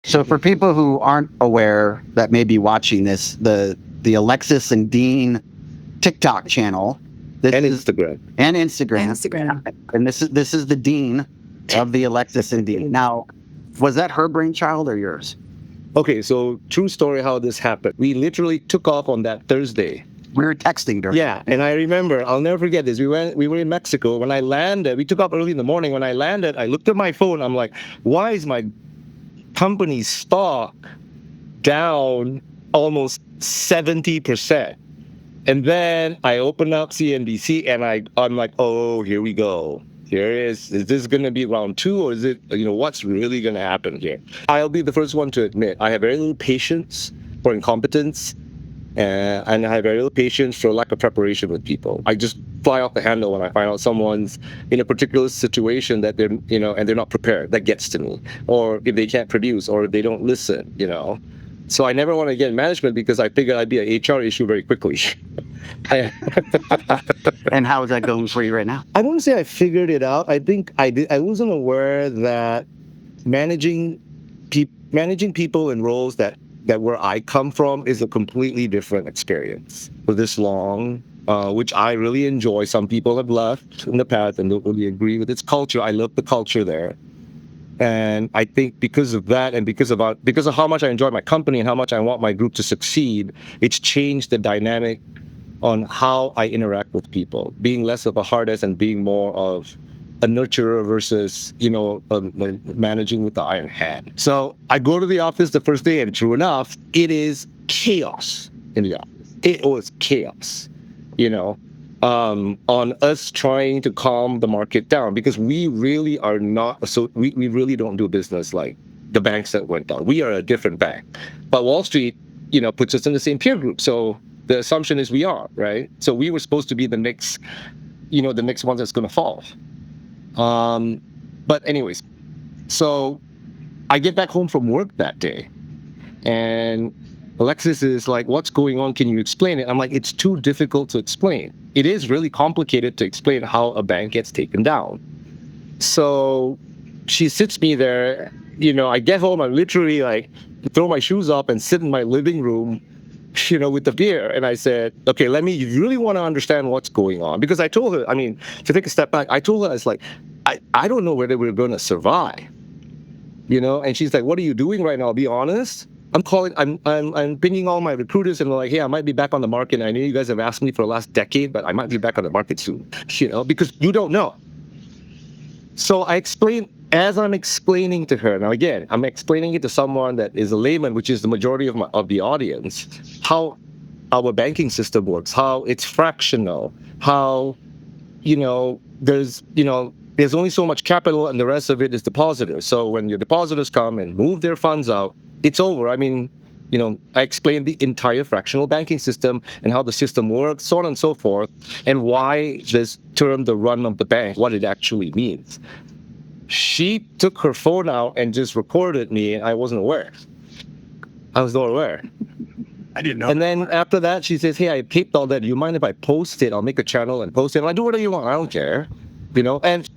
So for people who aren't aware that may be watching this, the Alexis and Dean TikTok channel, And Instagram. and this is the Dean of the Alexis and Dean. Now, was that her brainchild or yours? Okay, so true story how this happened. We literally took off on that Thursday. We were texting during. Yeah, and I remember, I'll never forget this. We were in Mexico. When I landed, we took off early in the morning. When I landed, I looked at my phone. I'm like, why is my company's stock down almost 70%? And then I opened up CNBC and I'm like, oh, here we go. Here is this going to be round two, or is it, what's really going to happen here? I'll be the first one to admit, I have very little patience for incompetence, and I have very little patience for lack of preparation with people. I just fly off the handle when I find out someone's in a particular situation that they're, and they're not prepared. That gets to me. Or if they can't produce, or if they don't listen, So I never want to get in management because I figured I'd be an HR issue very quickly. And how is that going for you right now? I wouldn't say I figured it out. I think I did. I wasn't aware that managing people in roles that where I come from is a completely different experience for this long, which I really enjoy. Some people have left in the past and don't really agree with its culture. I love the culture there. And I think because of that, and because of how much I enjoy my company and how much I want my group to succeed, it's changed the dynamic on how I interact with people, being less of a hard ass and being more of a nurturer versus, managing with the iron hand. So I go to the office the first day, and true enough, it is chaos in the office. It was chaos, on us trying to calm the market down, because we really are not, so we really don't do business like the banks that went down. We are a different bank. But Wall Street, puts us in the same peer group. So the assumption is we are, right? So we were supposed to be the next one that's going to fall. But anyways, so I get back home from work that day, and Alexis is like, what's going on? Can you explain it? I'm like, it's too difficult to explain. It is really complicated to explain how a bank gets taken down. So she sits me there, I get home, I literally like throw my shoes up and sit in my living room, with the beer. And I said, okay, you really want to understand what's going on? Because I told her, to take a step back, I told her, it's like, I don't know whether we're going to survive, and she's like, what are you doing right now? I'll be honest. I'm pinging all my recruiters and like, hey, I might be back on the market. I know you guys have asked me for the last decade, but I might be back on the market soon, because you don't know. So I explain, as I'm explaining to her, now again, I'm explaining it to someone that is a layman, which is the majority of the audience, how our banking system works, how it's fractional, how, there's only so much capital and the rest of it is depositors. So when your depositors come and move their funds out, it's over. I explained the entire fractional banking system and how the system works, so on and so forth, and why this term, the run of the bank, what it actually means. She took her phone out and just recorded me, and I wasn't aware. I was not aware. I didn't know. And then after that, she says, hey, I taped all that. Do you mind if I post it? I'll make a channel and post it. And I do whatever you want. I don't care. And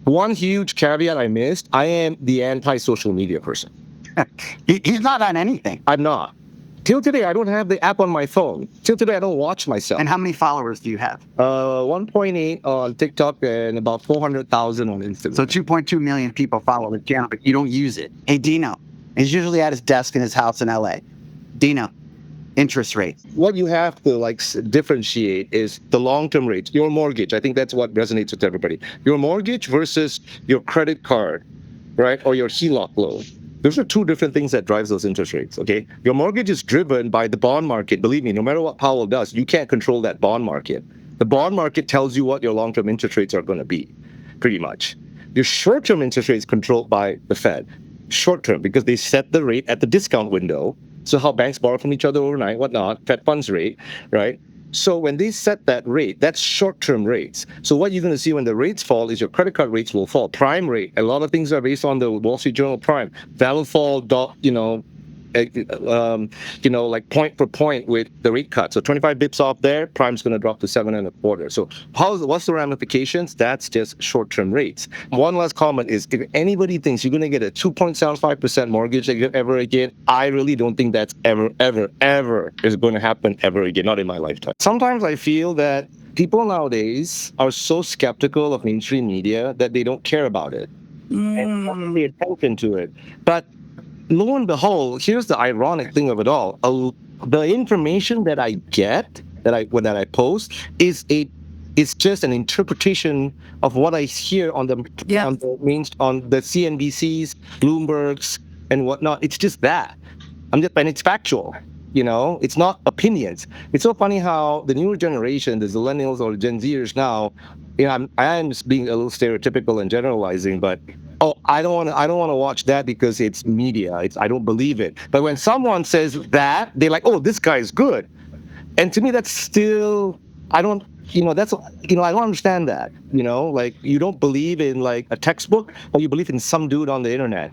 one huge caveat I missed, I am the anti-social media person. He's not on anything. I'm not. Till today, I don't have the app on my phone. Till today, I don't watch myself. And how many followers do you have? 1.8 on TikTok and about 400,000 on Instagram. So 2.2 million people follow the channel, but you don't use it. Hey, Dino, he's usually at his desk in his house in LA. Dino, interest rate. What you have to differentiate is the long-term rates. Your mortgage, I think that's what resonates with everybody. Your mortgage versus your credit card, right? Or your HELOC loan. Those are two different things that drives those interest rates, okay? Your mortgage is driven by the bond market. Believe me, no matter what Powell does, you can't control that bond market. The bond market tells you what your long-term interest rates are going to be, pretty much. Your short-term interest rates controlled by the Fed. Short-term, because they set the rate at the discount window. So how banks borrow from each other overnight, whatnot, Fed funds rate, right? So when they set that rate, that's short-term rates. So what you're going to see when the rates fall is your credit card rates will fall. Prime rate, a lot of things are based on the Wall Street Journal Prime. That'll fall, like point for point with the rate cut. So 25 bips off there, prime's going to drop to 7.25. So what's the ramifications? That's just short-term rates. One last comment is, if anybody thinks you're going to get a 2.75% mortgage ever again, I really don't think that's ever is going to happen ever again, not in my lifetime. Sometimes I feel that people nowadays are so skeptical of mainstream media that they don't care about it and don't pay attention to it. But lo and behold, here's the ironic thing of it all. The information that I get, that I post, is just an interpretation of what I hear on the CNBCs, Bloombergs, and whatnot. It's just that. And it's factual. It's not opinions. It's so funny how the newer generation, the millennials or Gen Zers now, I am just being a little stereotypical and generalizing, but I don't want to watch that because it's media. I don't believe it. But when someone says that, they're like, oh, this guy is good. And to me, that's still, I don't understand that. Like, you don't believe in like a textbook, or you believe in some dude on the internet.